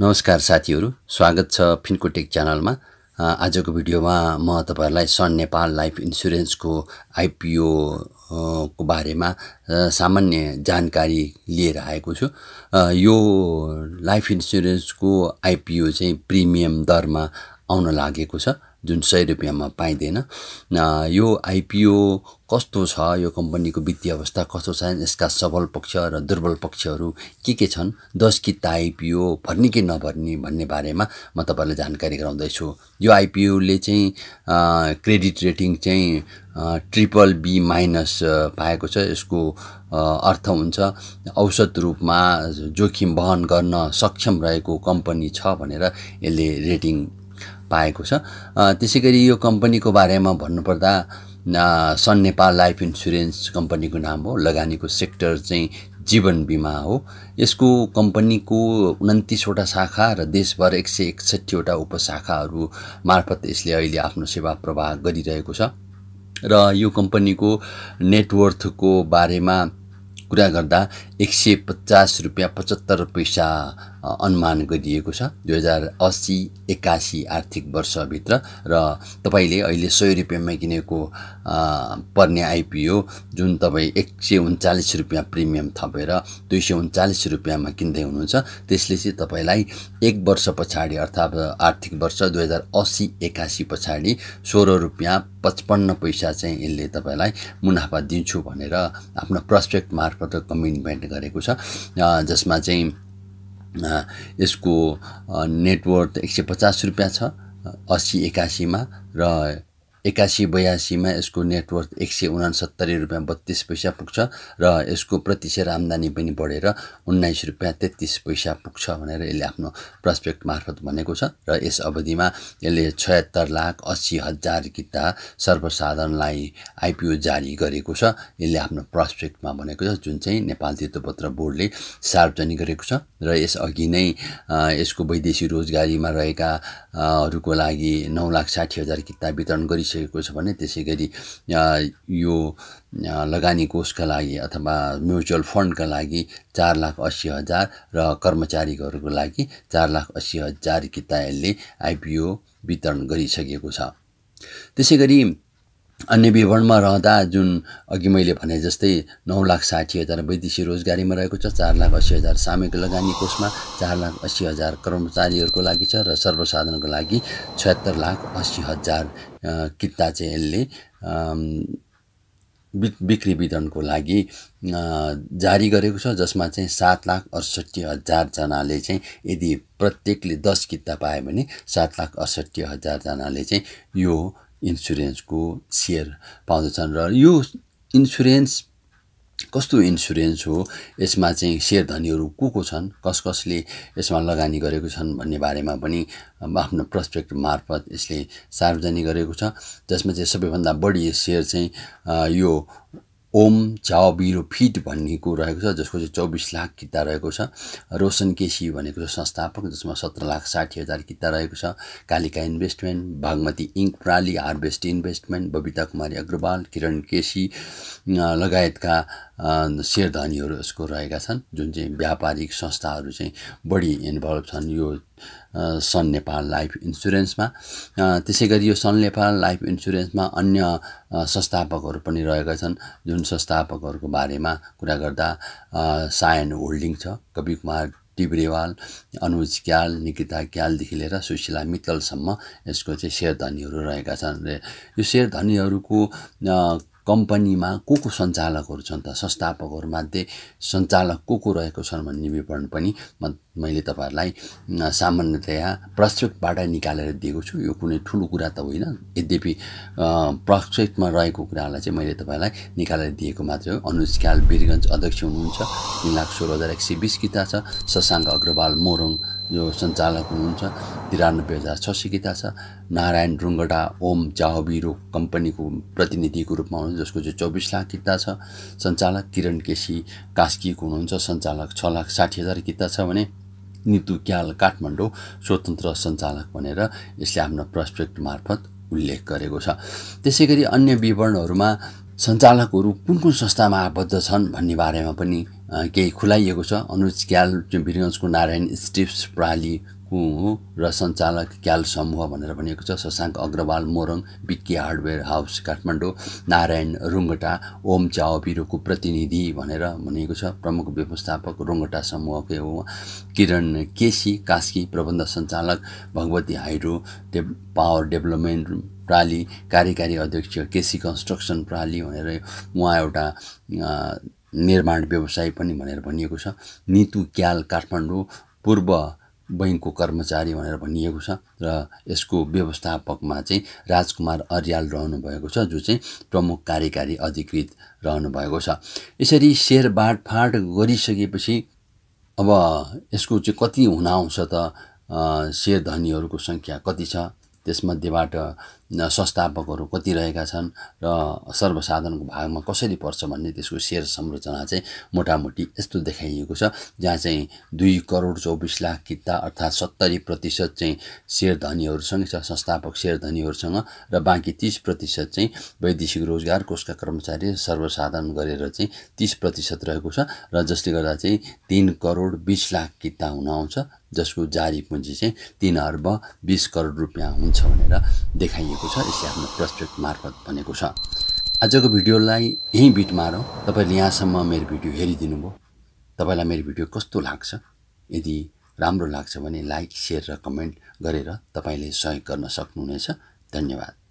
नमस्कार साथीहरु, स्वागत छ फिन्कोटेक च्यानलमा। आजको भिडियोमा म तपाईहरुलाई सन नेपाल लाइफ इन्स्योरेन्सको आईपीओ को बारेमा सामान्य जानकारी लिएर आएको छु। यो लाइफ इन्स्योरेन्सको आईपीओ चाहिँ प्रिमियम दरमा आउन लागेको छ, जुन 100 रुपैयाँमा पाइदैन। यो आईपीओ कस्तो छ, यो कम्पनीको वित्तीय अवस्था कस्तो छ, यसका सबल पक्ष र दुर्बल पक्षहरू के छन्, 10 किता आईपीओ भर्ने कि नभर्ने भन्ने बारेमा म तपाईलाई जानकारी गराउँदै छु। यो आईपीओ ले चाहिँ क्रेडिट रेटिङ चाहिँ BBB- पाएको छ। यसको अर्थ हुन्छ औसत रूपमा जोखिम वहन गर्न सक्षम रहेको कम्पनी छ भनेर यसले रेटिङ पाएको छ। त्यसैगरी यो कम्पनीको बारेमा भन्नुपर्दा सन नेपाल लाइफ इन्स्योरेन्स कम्पनीको नाम हो। लगानीको सेक्टर चाहिँ जीवन बीमा हो। यसको कम्पनीको 29 वटा शाखा र देशभर 161 वटा उपशाखाहरू मार्फत यसले अहिले आफ्नो सेवा प्रवाह गरिरहेको छ। र यो कम्पनीको नेटवर्थको बारेमा कुरा गर्दा 150 रुपैयाँ 75 पैसा अनुमान गरिएको छ 2080-81 आर्थिक वर्षभित्र। र तपाईले अहिले 100 रुपैयाँमा किनेको पर्ने आईपीओ जुन तपाई 139 रुपैयाँ प्रिमियम थपेर 239 रुपैयाँमा किन्दै हुनुहुन्छ, त्यसले चाहिँ तपाईलाई 1 वर्ष पछाडी अर्थात् आर्थिक वर्ष 2080-81 पछाडी 16 रुपैयाँ 55 पैसा चाहिँ यसले तपाईलाई मुनाफा दिन्छु भनेर आफ्नो प्रोस्पेक्ट मार्फत कमिटमेन्ट गरेको छ। जसमा चाहिँ यसको नेटवर्थ 150 रुपैयाँ छ 80-81 मा, र 81-82 मा यसको नेटवर्थ 169 रुपैयाँ 32 पैसा पुग्छ, र यसको प्रतिशत आम्दानी पनि बढेर 19 रुपैयाँ 33 पैसा पुग्छ भनेर यसले आफ्नो प्रोस्पेक्ट मार्फत भनेको छ। र यस अवधिमा यसले 76,80,000 किता सर्वसाधारणलाई आईपीओ जारी गरेको छ। यसले आफ्नो प्रोस्पेक्टमा भनेको छ, जुन चाहिँ नेपाल तिर्तपत्र बोर्डले सार्वजनिक गरेको छ। र यस अघि नै यसको वैदेशिक रोजगारीमा रहेका हरूको लागि 9,60,000 किता वितरण गरिसकेको छ भने, त्यसैगरी यो लगानी कोषका लागि अथवा म्युचुअल फन्डका लागि 4,80,000 र कर्मचारीहरूको लागि 4,80,000 किता यसले आईपीओ वितरण गरिसकेको छ। त्यसैगरी अन्य विवरणमा रहँदा जुन अघि मैले भने जस्तै 9,60,000 वैदेशिक रोजगारीमा रहेको छ, 4,80,000 सामूहिक लगानी कोषमा, 4,80,000 कर्मचारीहरूको लागि छ, र सर्वसाधारणको लागि 76,80,000 किता चाहिँ यसले बिक्री वितरणको लागि जारी गरेको छ। जसमा चाहिँ 7,68,000 जनाले चाहिँ यदि प्रत्येकले 10 किता पाए भने 7,68,000 जनाले चाहिँ यो इन्स्योरेन्सको शेयर पाउँदछन्। र यो इन्स्योरेन्स कस्तो इन्स्योरेन्स हो, यसमा चाहिँ शेयरधनीहरू को छन्, कसले यसमा लगानी गरेको छन् भन्ने बारेमा पनि आफ्नो प्रोस्पेक्ट मार्फत यसले सार्वजनिक गरेको छ। जसमा चाहिँ सबैभन्दा बढी शेयर चाहिँ यो 𝐘𝐨𝐬𝐿 भन्नेको रहेको छ, जसको चाहिँ 24 लाख किता रहेको छ। रोशन केसी भनेको छ संस्थापक, जसमा 17,60,000 किता रहेको छ। कालिका इन्भेस्टमेन्ट, बागमती इन्क प्राली, हार्भेस्ट इन्भेस्टमेन्ट, बबिता कुमारी अग्रवाल, किरण केसी लगायतका शेयरधनीहरू यसको रहेका छन्, जुन चाहिँ व्यापारिक संस्थाहरू चाहिँ बढी इन्भल्भ छन् यो सन नेपाल लाइफ इन्स्योरेन्समा। त्यसैगरी यो सन नेपाल लाइफ इन्स्योरेन्समा अन्य संस्थापकहरू पनि रहेका छन्, जुन संस्थापकहरूको बारेमा कुरा गर्दा सायन होल्डिङ छ, कवि कुमार टिब्रेवाल, अनुज क्याल, निकिता क्यालदेखि लिएर सुशीला मित्तलसम्म यसको चाहिँ शेयरधनीहरू रहेका छन्। र यो शेयरधनीहरूको कम्पनीमा को सञ्चालकहरू छन् त, संस्थापकहरूमध्ये सञ्चालक को रहेको छन् भन्ने विवरण पनि मैले तपाईहरुलाई सामान्यतया प्रोस्पेक्टबाट निकालेर दिएको छु। यो कुनै ठुलो कुरा त होइन, यद्यपि प्रोस्पेक्टमा रहेको कुरालाई चाहिँ मैले तपाईलाई निकालेर दिएको मात्रै हो। अनुज क्याल वीरगञ्ज अध्यक्ष हुनुहुन्छ, 3,16,120 किता छ। शशाङ्क अग्रवाल मोरङ जो सञ्चालक हुनुहुन्छ, 93,600 किता छ। नारायण रुङ्गडा 𝐘𝐨𝐬𝐿 कम्पनीको प्रतिनिधिको रूपमा हुनुहुन्छ, जसको चाहिँ 24 लाख किता छ। सञ्चालक किरण केसी कास्कीको हुनुहुन्छ, सञ्चालक 6,60,000 किता छ भने नितु क्याल काठमाडौँ स्वतन्त्र सञ्चालक भनेर यसले आफ्नो प्रोस्पेक्ट मार्फत उल्लेख गरेको छ। त्यसैगरी अन्य विवरणहरूमा सञ्चालकहरू कुन कुन संस्थामा आबद्ध छन् भन्ने बारेमा पनि केही खुलाइएको छ। अनुज क्याल वीरगञ्जको नारायण स्टिप्स प्रणालीको र सञ्चालक क्याल समूह भनेर भनिएको छ। शशाङ्क अग्रवाल मोरङ विक्की हार्डवेयर हाउस काठमाडौँ, नारायण रुङ्गटा ओम चाओ बिरोको प्रतिनिधि भनेर भनिएको छ। प्रमुख व्यवस्थापक रुङ्गटा समूहकै हो। किरण केसी कास्की प्रबन्ध सञ्चालक भगवती हाइड्रो पावर डेभलपमेन्ट प्रणाली कार्यकारी अध्यक्ष केसी कन्स्ट्रक्सन प्रणाली भनेर उहाँ एउटा निर्माण व्यवसाय पनि भनेर भनिएको छ। नितु क्याल काठमाडौँ पूर्व बैङ्कको कर्मचारी भनेर भनिएको छ र यसको व्यवस्थापकमा चाहिँ राजकुमार अर्याल रहनु भएको छ, जो चाहिँ प्रमुख कार्यकारी अधिकृत रहनु भएको छ। यसरी सेयर बाँडफाँड गरिसकेपछि अब यसको चाहिँ कति हुन आउँछ त, सेयर धनीहरूको सङ्ख्या कति छ, त्यसमध्येबाट संस्थापकहरू कति रहेका छन् र सर्वसाधारणको भागमा कसरी पर्छ भन्ने त्यसको सेयर संरचना चाहिँ मोटामोटी यस्तो देखाइएको छ, जहाँ चाहिँ 2,24,00,000 किता अर्थात् 70% चाहिँ सेयर धनीहरूसँग छ, संस्थापक सेयर धनीहरूसँग, र बाँकी 30% चाहिँ वैदेशिक रोजगार कोषका कर्मचारी सर्वसाधारण गरेर चाहिँ 30% रहेको छ, र जसले गर्दा चाहिँ 3,20,00,000 किता हुन आउँछ, जसको जारी पुँजी चाहिँ 3,20 करोड रुपियाँ हुन्छ भनेर देखाइएको छ। यसले आफ्नो प्रस्पेक्ट मार्फत भनेको छ। आजको भिडियोलाई यहीँ बिट मारौँ। तपाईँले यहाँसम्म मेरो भिडियो हेरिदिनु भयो। तपाईँलाई मेरो भिडियो कस्तो लाग्छ? यदि राम्रो लाग्छ भने लाइक, सेयर र कमेन्ट गरेर तपाईँले सहयोग गर्न सक्नुहुनेछ। धन्यवाद।